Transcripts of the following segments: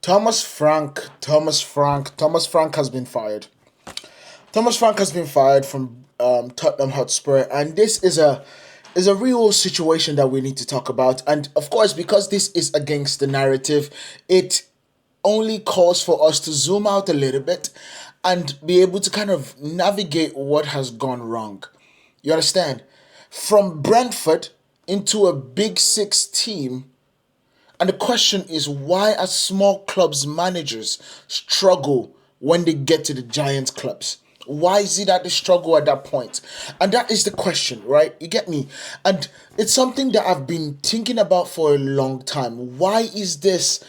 Thomas Frank has been fired. Thomas Frank has been fired from Tottenham Hotspur, and this is a real situation that we need to talk about. And of course, because this is against the narrative, it only calls for us to zoom out a little bit and be able to kind of navigate what has gone wrong. You understand? From Brentford into a Big Six team. And the question is, why are small clubs managers struggle when they get to the giant clubs? Why is it that they struggle at that point? And that is the question, right? You get me? And it's something that I've been thinking about for a long time. Why is this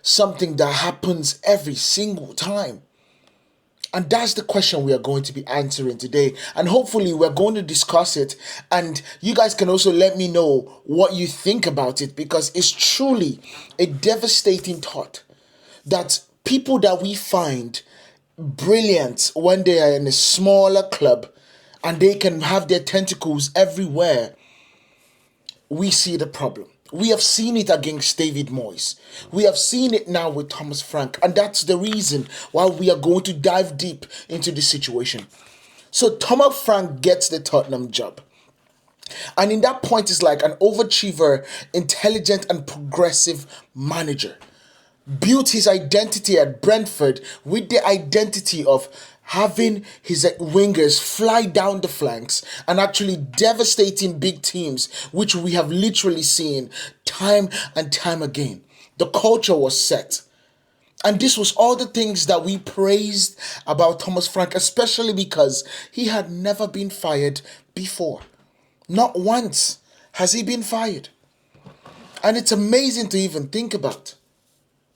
something that happens every single time? And that's the question we are going to be answering today. And hopefully, we're going to discuss it. And you guys can also let me know what you think about it, because it's truly a devastating thought that people that we find brilliant when they are in a smaller club and they can have their tentacles everywhere, we see the problem. We have seen it against David Moyes. We have seen it now with Thomas Frank. And that's the reason why we are going to dive deep into this situation. So Thomas Frank gets the Tottenham job. And in that point, is like an overachiever, intelligent and progressive manager. Built his identity at Brentford with the identity of having his wingers fly down the flanks and actually devastating big teams, which we have literally seen time and time again. The culture was set. And this was all the things that we praised about Thomas Frank, especially because he had never been fired before. Not once has he been fired. And it's amazing to even think about.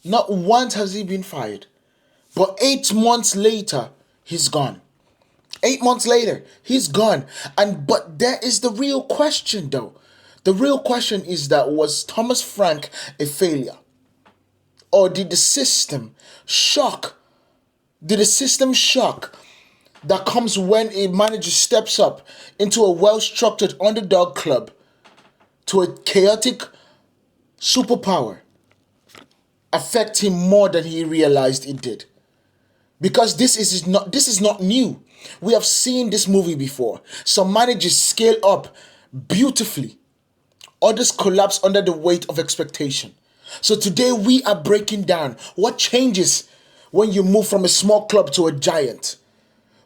Not once has he been fired. But 8 months later, he's gone. 8 months later, he's gone. But there is the real question though. The real question is that, was Thomas Frank a failure? Or did the system shock? Did the system shock that comes when a manager steps up into a well-structured underdog club to a chaotic superpower affect him more than he realized it did? Because this is not new. We have seen this movie before. Some managers scale up beautifully. Others collapse under the weight of expectation. So today we are breaking down what changes when you move from a small club to a giant.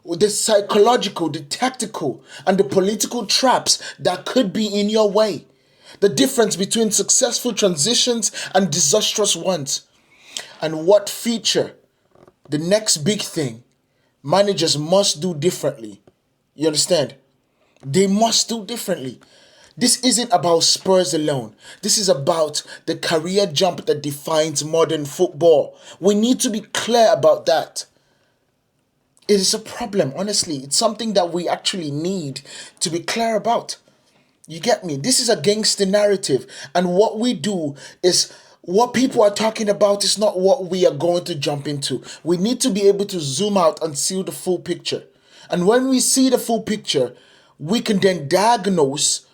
The psychological, the tactical, and the political traps that could be in your way. The difference between successful transitions and disastrous ones. And what feature, the next big thing, managers must do differently. You understand? They must do differently. This isn't about Spurs alone. This is about the career jump that defines modern football. We need to be clear about that. It is a problem, honestly. It's something that we actually need to be clear about. You get me? This is against the narrative. And what we do is, what people are talking about is not what we are going to jump into. We need to be able to zoom out and see the full picture. And when we see the full picture, we can then diagnose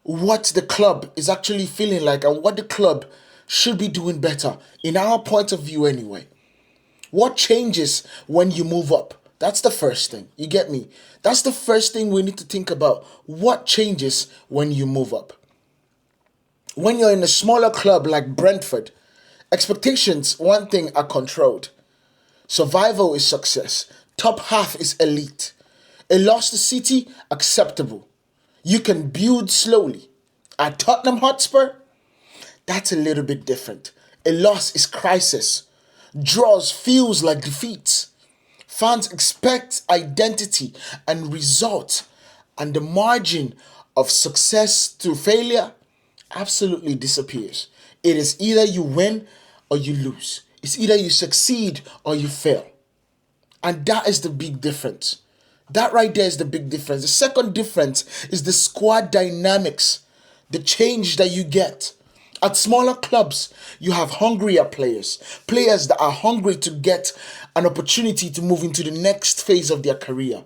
what the club is actually feeling like and what the club should be doing better, in our point of view anyway. What changes when you move up? That's the first thing. You get me? That's the first thing we need to think about. What changes when you move up? When you're in a smaller club like Brentford, expectations, one thing, are controlled. Survival is success. Top half is elite. A loss to City, acceptable. You can build slowly. At Tottenham Hotspur, that's a little bit different. A loss is crisis. Draws feels like defeats. Fans expect identity and results, and the margin of success to failure absolutely disappears. It is either you win or you lose. It's either you succeed or you fail. And that is the big difference. That right there is the big difference. The second difference is the squad dynamics, the change that you get. At smaller clubs, you have hungrier players that are hungry to get an opportunity to move into the next phase of their career.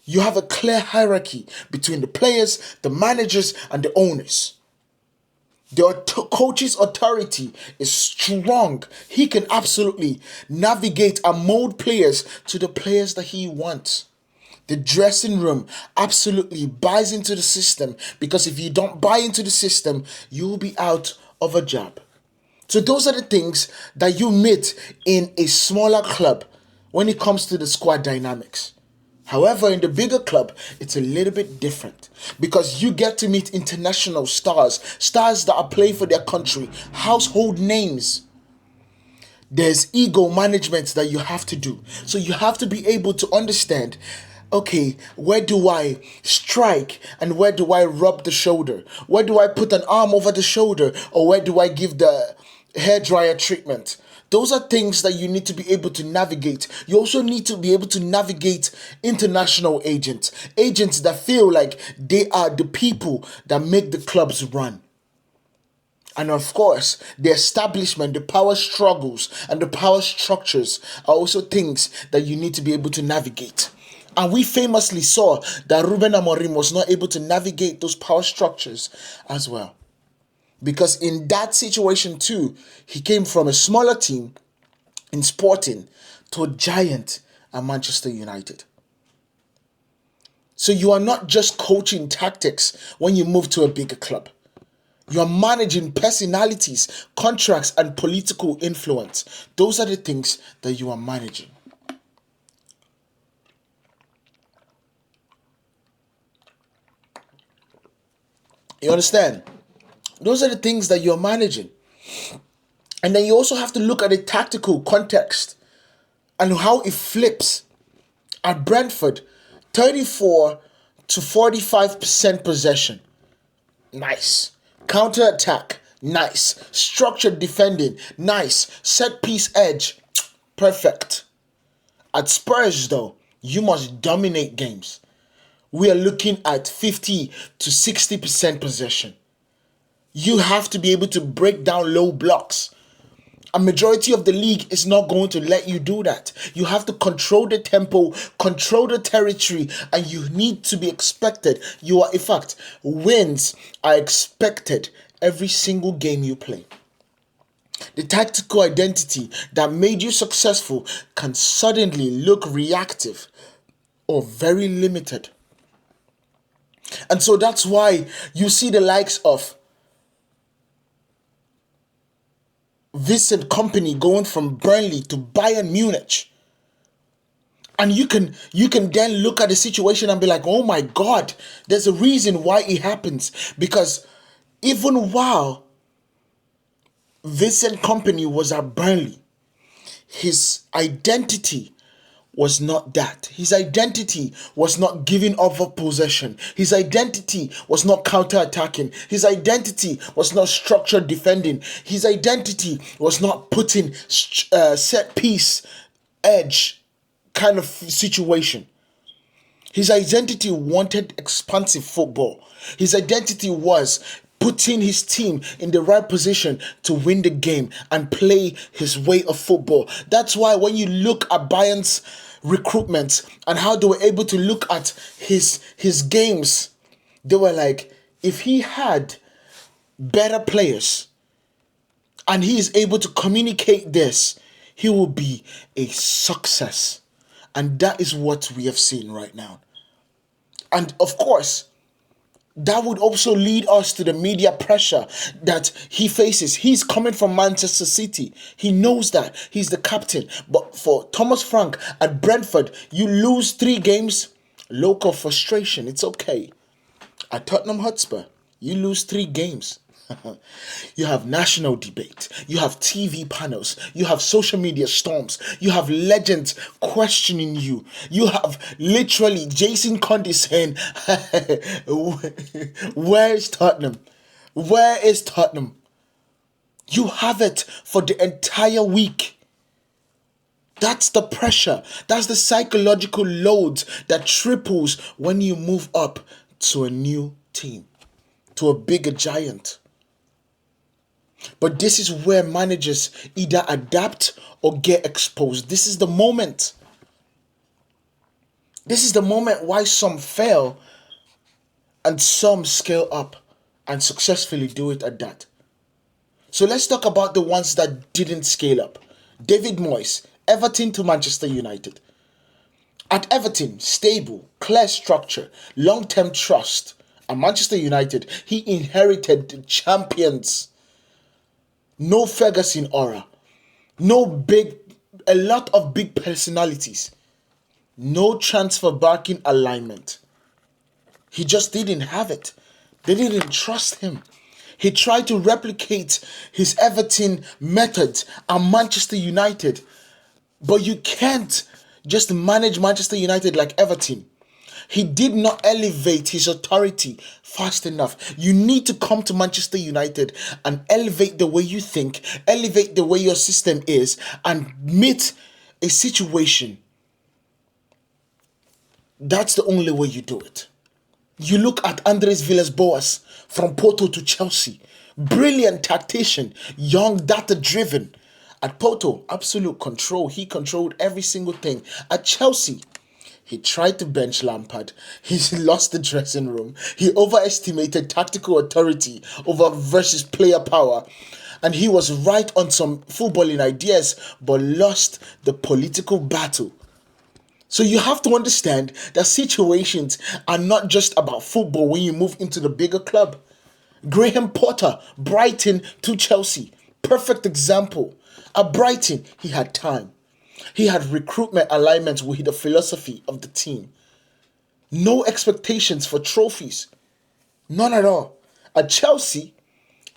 You have a clear hierarchy between the players, the managers, and the owners. The coach's authority is strong. He can absolutely navigate and mold players to the players that he wants. The dressing room absolutely buys into the system, because if you don't buy into the system, you'll be out of a job. So those are the things that you meet in a smaller club when it comes to the squad dynamics. However, in the bigger club, it's a little bit different, because you get to meet international stars, stars that are playing for their country, household names. There's ego management that you have to do. So you have to be able to understand, okay, where do I strike and where do I rub the shoulder? Where do I put an arm over the shoulder, or where do I give the hairdryer treatment? Those are things that you need to be able to navigate. You also need to be able to navigate international agents, agents that feel like they are the people that make the clubs run. And of course, the establishment, the power struggles, and the power structures are also things that you need to be able to navigate. And we famously saw that Ruben Amorim was not able to navigate those power structures as well. Because in that situation too, he came from a smaller team in Sporting to a giant at Manchester United. So you are not just coaching tactics when you move to a bigger club. You are managing personalities, contracts, and political influence. Those are the things that you are managing. You understand? Those are the things that you're managing. And then you also have to look at the tactical context and how it flips. At Brentford, 34 to 45% possession. Nice. Counter attack. Nice. Structured defending. Nice. Set piece edge. Perfect. At Spurs, though, you must dominate games. We are looking at 50 to 60% possession. You have to be able to break down low blocks. A majority of the league is not going to let you do that. You have to control the tempo, control the territory, and you need to be expected. In fact, wins are expected every single game you play. The tactical identity that made you successful can suddenly look reactive or very limited. And so that's why you see the likes of Vincent Company going from Burnley to Bayern Munich. And you can then look at the situation and be like, oh my God, there's a reason why it happens. Because even while Vincent Company was at Burnley, his identity was not that. His identity was not giving up possession. His identity was not counter-attacking. His identity was not structured defending. His identity was not putting set piece edge kind of situation. His identity wanted expansive football. His identity was putting his team in the right position to win the game and play his way of football. That's why when you look at Bayern's recruitment and how they were able to look at his games, they were like, if he had better players and he is able to communicate this, he will be a success. And that is what we have seen right now. And of course, that would also lead us to the media pressure that he faces. He's coming from Manchester City. He knows that. He's the captain. But for Thomas Frank at Brentford, you lose 3 games, local frustration. It's okay. At Tottenham Hotspur, you lose 3 games. You have national debate. You have TV panels. You have social media storms. You have legends questioning you. You have literally Jason Conde saying, where is Tottenham? Where is Tottenham? You have it for the entire week. That's the pressure. That's the psychological load that triples when you move up to a new team, to a bigger giant. But this is where managers either adapt or get exposed. This is the moment. This is the moment why some fail and some scale up and successfully do it at that. So let's talk about the ones that didn't scale up. David Moyes, Everton to Manchester United. At Everton, stable, clear structure, long-term trust. At Manchester United, he inherited the champions. No Ferguson aura. A lot of big personalities. No transfer barking alignment. He just didn't have it. They didn't trust him. He tried to replicate his Everton methods at Manchester United. But you can't just manage Manchester United like Everton. He did not elevate his authority fast enough. You need to come to Manchester United and elevate the way you think, elevate the way your system is, and meet a situation. That's the only way you do it. You look at Andres Villas-Boas from Porto to Chelsea. Brilliant tactician, young, data-driven. At Porto, absolute control. He controlled every single thing. At Chelsea, he tried to bench Lampard. He lost the dressing room. He overestimated tactical authority over versus player power. And he was right on some footballing ideas, but lost the political battle. So you have to understand that situations are not just about football when you move into the bigger club. Graham Potter, Brighton to Chelsea. Perfect example. At Brighton, he had time. He had recruitment alignments with the philosophy of the team. No expectations for trophies. None at all. At Chelsea,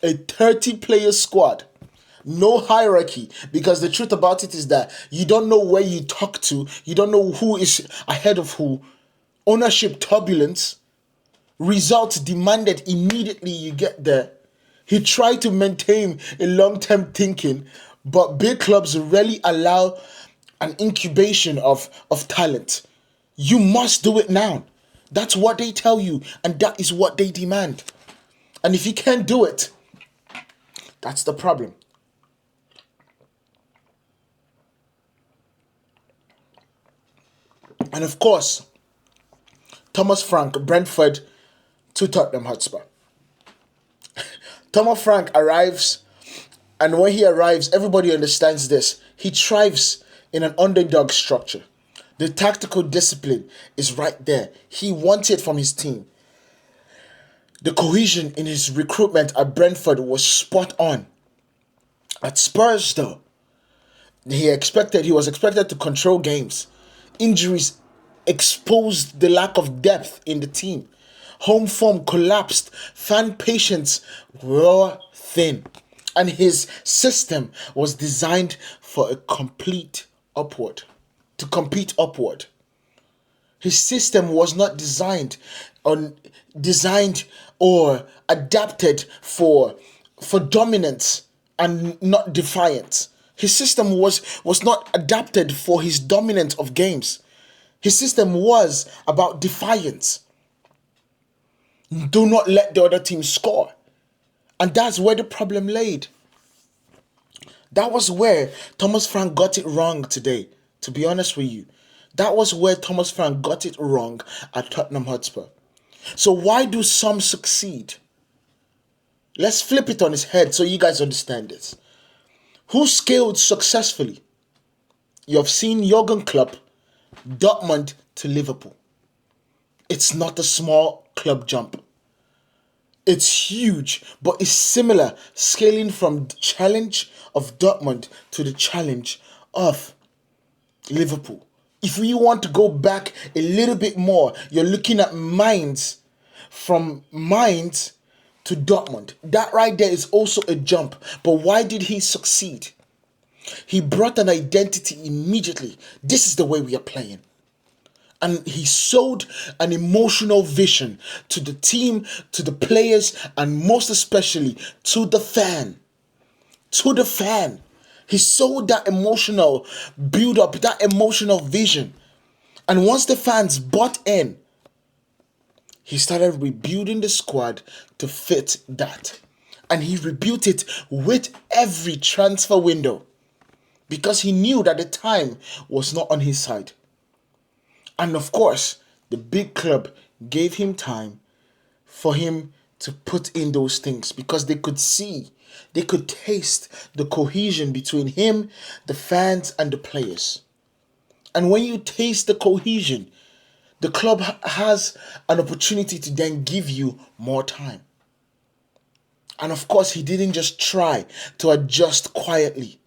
a 30-player squad. No hierarchy, because the truth about it is that you don't know where you talk to. You don't know who is ahead of who. Ownership turbulence. Results demanded immediately you get there. He tried to maintain a long-term thinking, but big clubs rarely allow an incubation of talent. You must do it now. That's what they tell you, and that is what they demand. And if you can't do it, that's the problem. And of course, Thomas Frank, Brentford to Tottenham Hotspur. Thomas Frank arrives, and when he arrives, everybody understands this. He thrives in an underdog structure. The tactical discipline is right there. He wants it from his team. The cohesion in his recruitment at Brentford was spot on. At Spurs, though, he was expected to control games. Injuries exposed the lack of depth in the team. Home form collapsed. Fan patience were thin. And his system was designed for to compete upward. His system was not designed or adapted for dominance and not defiance. His system was not adapted for his dominance of games. His system was about defiance. Do not let the other team score. And that's where the problem laid. That was where Thomas Frank got it wrong today, to be honest with you. That was where Thomas Frank got it wrong at Tottenham Hotspur. So why do some succeed? Let's flip it on its head so you guys understand this. Who scaled successfully? You have seen Jurgen Klopp, Dortmund to Liverpool. It's not a small club jump. It's huge, but it's similar, scaling from the challenge of Dortmund to the challenge of Liverpool. If we want to go back a little bit more, you're looking at Mainz, from Mainz to Dortmund. That right there is also a jump. But why did he succeed? He brought an identity immediately. This is the way we are playing. And he sold an emotional vision to the team, to the players, and most especially to the fan. To the fan. He sold that emotional build-up, that emotional vision. And once the fans bought in, he started rebuilding the squad to fit that. And he rebuilt it with every transfer window, because he knew that the time was not on his side. And of course, the big club gave him time for him to put in those things, because they could see They could taste the cohesion between him, the fans, and the players. And when you taste the cohesion, the club has an opportunity to then give you more time. And of course, he didn't just try to adjust quietly.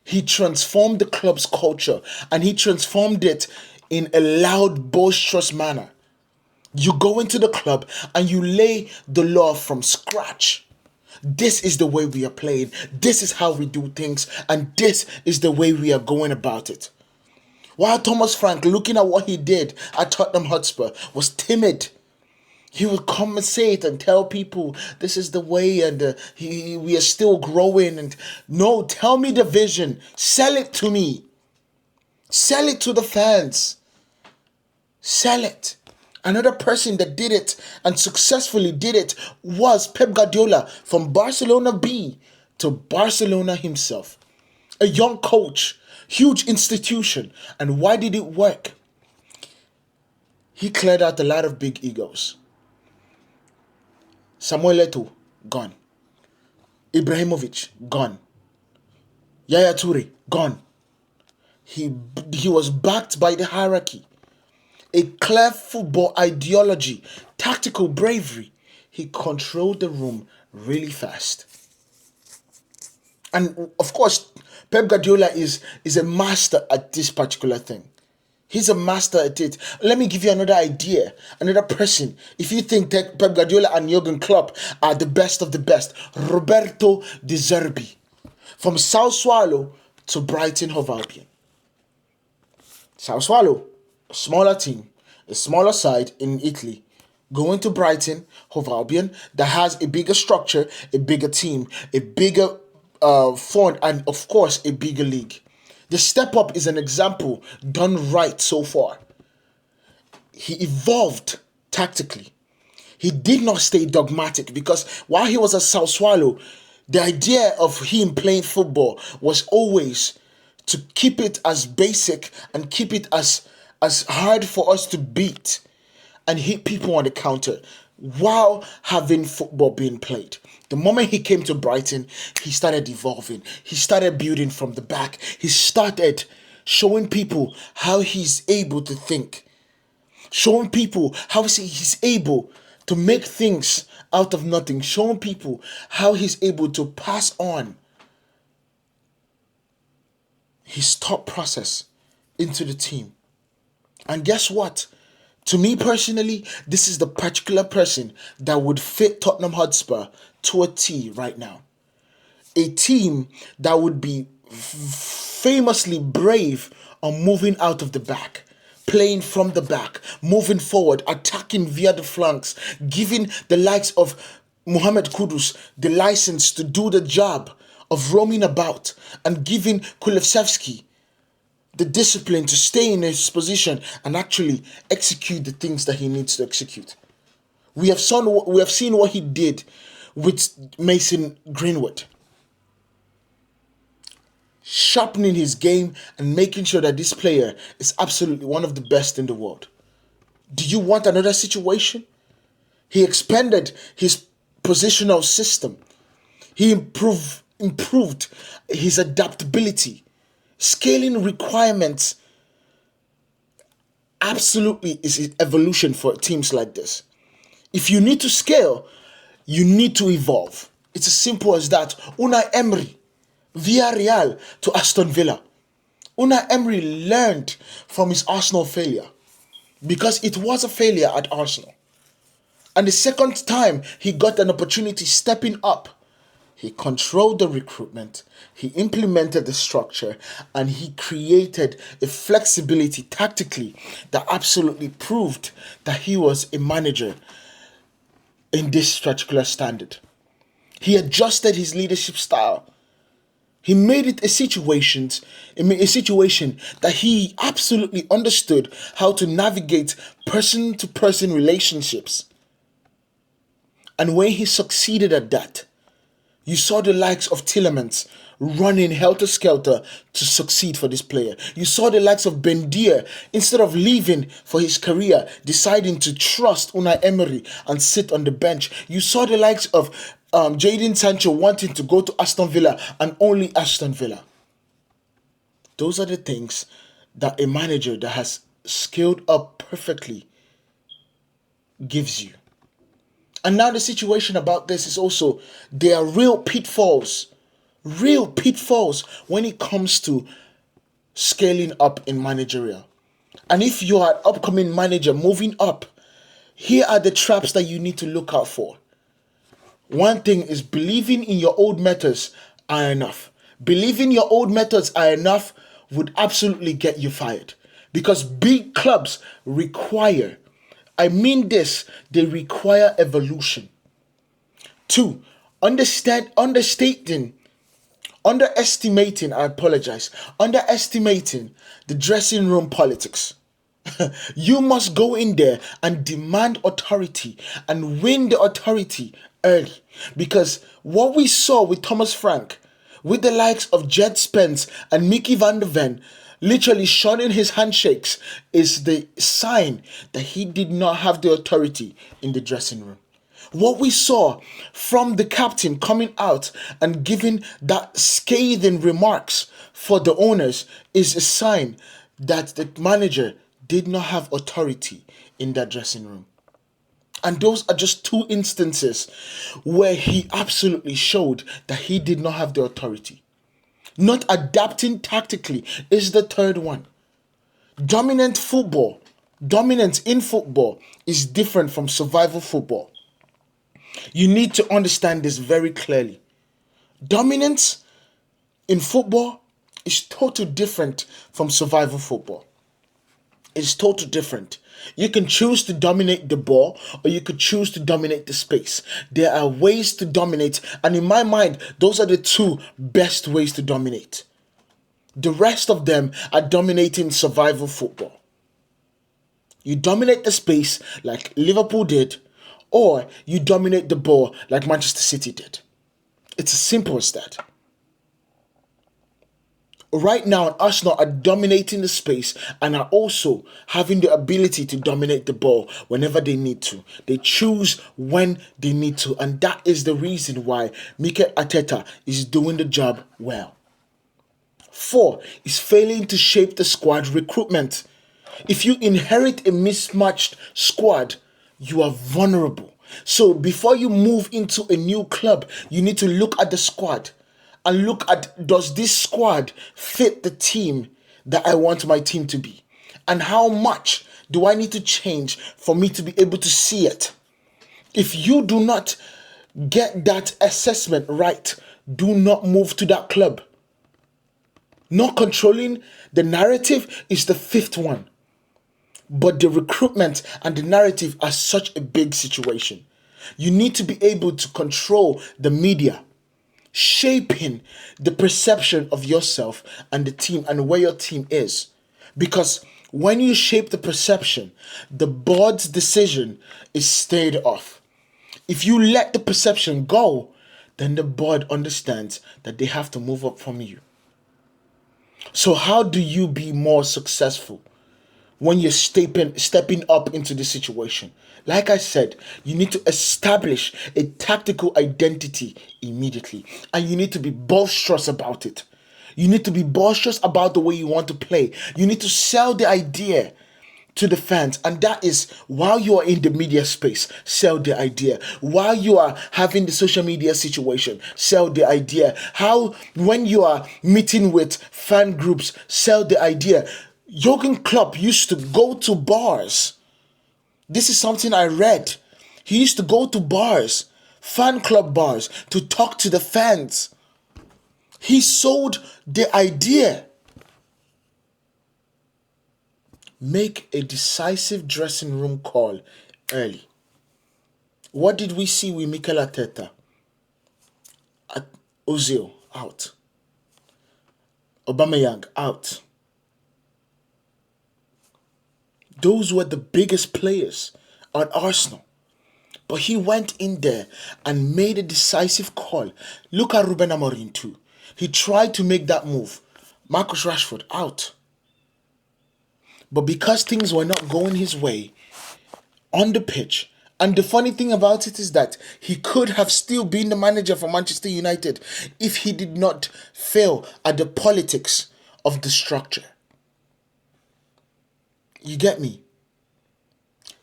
He transformed the club's culture, and he transformed it in a loud, boisterous manner. You go into the club and you lay the law from scratch. This is the way we are playing. This is how we do things. And this is the way we are going about it. While Thomas Frank, looking at what he did at Tottenham Hotspur, was timid. He would compensate and tell people this is the way, and we are still growing. And no, tell me the vision. Sell it to me. Sell it to the fans. Sell it. Another person that did it and successfully did it was Pep Guardiola, from Barcelona B to Barcelona himself. A young coach, huge institution. And why did it work? He cleared out a lot of big egos. Samuel Eto'o, gone. Ibrahimovic, gone. Yaya Toure, gone. He was backed by the hierarchy. A clear football ideology, tactical bravery. He controlled the room really fast. And of course, Pep Guardiola is a master at this particular thing. He's a master at it. Let me give you another idea, another person. If you think that Pep Guardiola and Jurgen Klopp are the best of the best, Roberto De Zerbi, from South Swallow to Brighton Hove Albion. South Swallow, a smaller team, a smaller side in Italy, going to Brighton Hove Albion that has a bigger structure, a bigger team, a bigger fund, and of course a bigger league. The step up is an example done right so far. He evolved tactically. He did not stay dogmatic, because while he was at South Swallow, the idea of him playing football was always to keep it as basic and keep it as hard for us to beat and hit people on the counter while having football being played. The moment he came to Brighton, he started evolving. He started building from the back. He started showing people how he's able to think. Showing people how he's able to make things out of nothing. Showing people how he's able to pass on his thought process into the team. And guess what? To me personally, this is the particular person that would fit Tottenham Hotspur to a T right now. A team that would be famously brave on moving out of the back, playing from the back, moving forward, attacking via the flanks, giving the likes of Mohamed Kudus the license to do the job of roaming about, and giving Kulusevski the discipline to stay in his position and actually execute the things that he needs to execute. We have seen what he did with Mason Greenwood, sharpening his game and making sure that this player is absolutely one of the best in the world. Do you want another situation? He expanded his positional system. He improved his adaptability. Scaling requirements absolutely is evolution for teams like this. If you need to scale, you need to evolve. It's as simple as that. Unai Emery, Villarreal to Aston Villa. Unai Emery learned from his Arsenal failure, because it was a failure at Arsenal. And the second time he got an opportunity stepping up, he controlled the recruitment, he implemented the structure, and he created a flexibility tactically that absolutely proved that he was a manager in this particular standard. He adjusted his leadership style. He made it a situation that he absolutely understood how to navigate person-to-person relationships. And when he succeeded at that, you saw the likes of Tielemans running helter-skelter to succeed for this player. You saw the likes of Bendia, instead of leaving for his career, deciding to trust Unai Emery and sit on the bench. You saw the likes of Jadon Sancho wanting to go to Aston Villa and only Aston Villa. Those are the things that a manager that has scaled up perfectly gives you. And now the situation about this is also there are real pitfalls when it comes to scaling up in managerial. And if you are an upcoming manager moving up, here are the traps that you need to look out for. One thing is believing in your old methods are enough. Believing your old methods are enough would absolutely get you fired. Because big clubs require, I mean this, they require evolution. Two, underestimating the dressing room politics. You must go in there and demand authority and win the authority early. Because what we saw with Thomas Frank, with the likes of Jed Spence and Mickey van der Ven, literally shunning his handshakes, is the sign that he did not have the authority in the dressing room. What we saw from the captain coming out and giving that scathing remarks for the owners is a sign that the manager did not have authority in that dressing room. And those are just two instances where he absolutely showed that he did not have the authority. Not adapting tactically is the third one. Dominance in football is different from survival football. You need to understand this very clearly. Dominance in football is totally different from survival football. It's totally different. You can choose to dominate the ball or you could choose to dominate the space. There are ways to dominate, and in my mind, those are the two best ways to dominate. The rest of them are dominating survival football. You dominate the space like Liverpool did, or you dominate the ball like Manchester City did. It's as simple as that. Right now, Arsenal are dominating the space and are also having the ability to dominate the ball whenever they need to. They choose when they need to, and that is the reason why Mikel Arteta is doing the job well. 4 is failing to shape the squad recruitment. If you inherit a mismatched squad, you are vulnerable. So before you move into a new club, you need to look at the squad and look at, does this squad fit the team that I want my team to be? And how much do I need to change for me to be able to see it? If you do not get that assessment right, do not move to that club. Not controlling the narrative is the 5th one. But the recruitment and the narrative are such a big situation. You need to be able to control the media, shaping the perception of yourself and the team and where your team is. Because when you shape the perception, the board's decision is stayed off. If you let the perception go, then the board understands that they have to move up from you. So how do you be more successful when you're stepping up into the situation? Like I said, you need to establish a tactical identity immediately. And you need to be boisterous about it. You need to be boisterous about the way you want to play. You need to sell the idea to the fans. And that is while you are in the media space, sell the idea. While you are having the social media situation, sell the idea. How when you are meeting with fan groups, sell the idea. Jurgen Klopp used to go to bars. This is something I read. He used to go to bars, fan club bars, to talk to the fans. He sold the idea. Make a decisive dressing room call early. What did we see with Mikel Arteta? Ozil out. Aubameyang out. Those were the biggest players on Arsenal. But he went in there and made a decisive call. Look at Ruben Amorim too. He tried to make that move. Marcus Rashford out. But because things were not going his way on the pitch And the funny thing about it is that he could have still been the manager for Manchester United if he did not fail at the politics of the structure. You get me?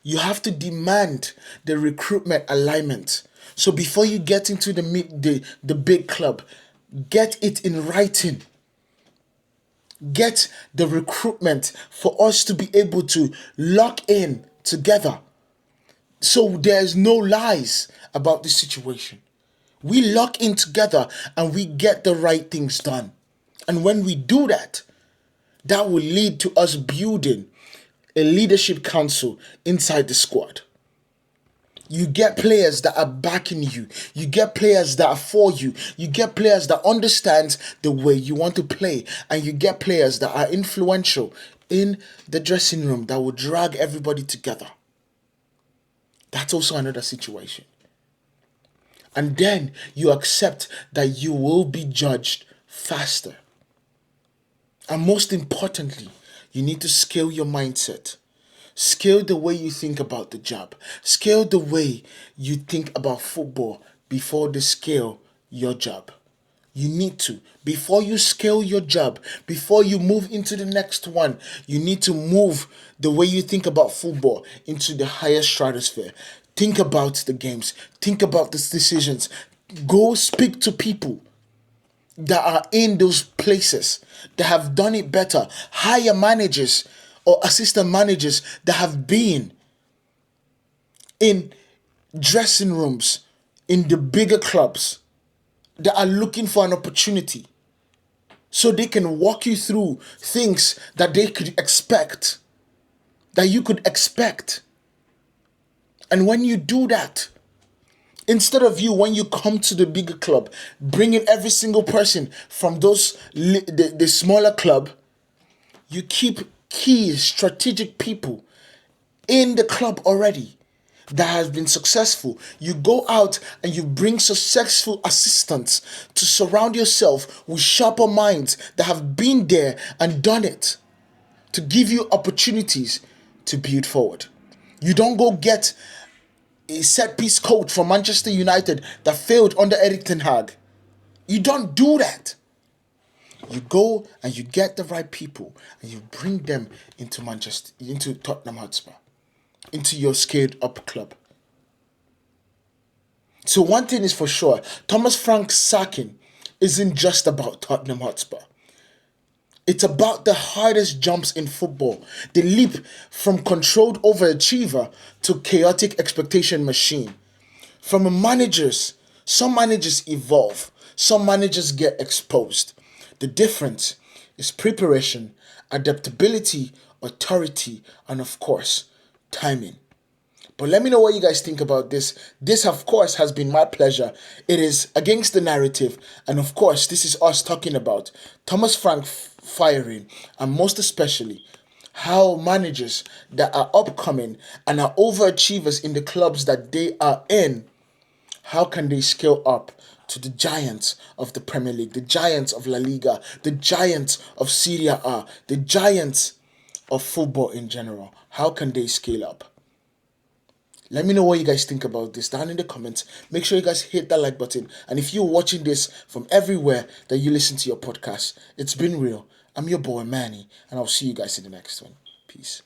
You have to demand the recruitment alignment. So before you get into the big club, get it in writing. Get the recruitment for us to be able to lock in together. So there's no lies about the situation. We lock in together and we get the right things done. And when we do that, that will lead to us building a leadership council inside the squad. You get players that are backing you. You get players that are for you. You get players that understand the way you want to play. And you get players that are influential in the dressing room that will drag everybody together. That's also another situation. And then you accept that you will be judged faster. And most importantly, you need to scale your mindset. Scale the way you think about the job. Scale the way you think about football before they scale your job. You need to. Before you scale your job, before you move into the next one, you need to move the way you think about football into the higher stratosphere. Think about the games. Think about the decisions. Go speak to people that are in those places that have done it better. Hire managers or assistant managers that have been in dressing rooms in the bigger clubs that are looking for an opportunity so they can walk you through things that they could expect, that you could expect. And when you do that, instead of you, when you come to the bigger club, bringing every single person from the smaller club, you keep key strategic people in the club already that has been successful. You go out and you bring successful assistants to surround yourself with sharper minds that have been there and done it, to give you opportunities to build forward. You don't go get a set piece coach from Manchester United that failed under Erik ten Hag. You don't do that. You go and you get the right people and you bring them into Tottenham Hotspur, into your scaled up club. So one thing is for sure, Thomas Frank's sacking isn't just about Tottenham Hotspur. It's about the hardest jumps in football, the leap from controlled overachiever to chaotic expectation machine. From some managers evolve, some managers get exposed. The difference is preparation, adaptability, authority, and of course, timing. But let me know what you guys think about this. This, of course, has been my pleasure. It is against the narrative. And of course, this is us talking about Thomas Frank firing, and most especially how managers that are upcoming and are overachievers in the clubs that they are in, how can they scale up to the giants of the Premier League, the giants of La Liga, the giants of Serie A, the giants of football in general? How can they scale up? Let me know what you guys think about this down in the comments. Make sure you guys hit that like button. And if you're watching this from everywhere that you listen to your podcast, it's been real. I'm your boy Manny, and I'll see you guys in the next one. Peace.